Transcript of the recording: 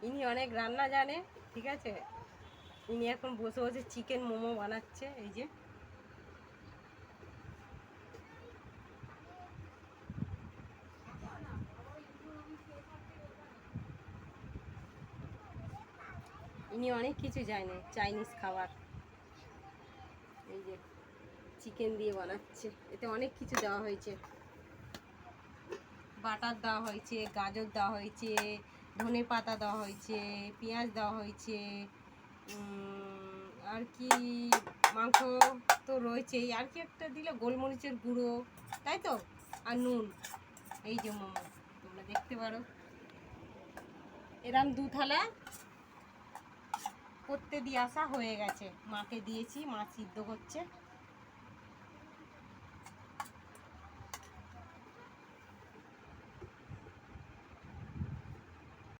ইনি অনেক রান্না জানে, ঠিক আছে। ইনি এখন বসে বসে চিকেন মোমো বানাচ্ছে, এই যে। ইনি অনেক কিছু জানে, চাইনিজ খাবার। এই যে চিকেন দিয়ে বানাচ্ছে, এতে অনেক কিছু দেওয়া হয়েছে, বাটার দেওয়া হয়েছে, গাজর দেওয়া হয়েছে, ধনে পাতা দেওয়া হয়েছে, পেঁয়াজ দেওয়া হয়েছে, আর কি মাংস তো রয়েছেই, আর কি একটা দিলে গোলমরিচের গুঁড়ো, তাই তো, আর নুন। এই যে মোমো তোমরা দেখতে পারো, এরম 2 থালা করতে দিয়ে আসা হয়ে গেছে, মাকে দিয়েছি, মা সিদ্ধ করছে।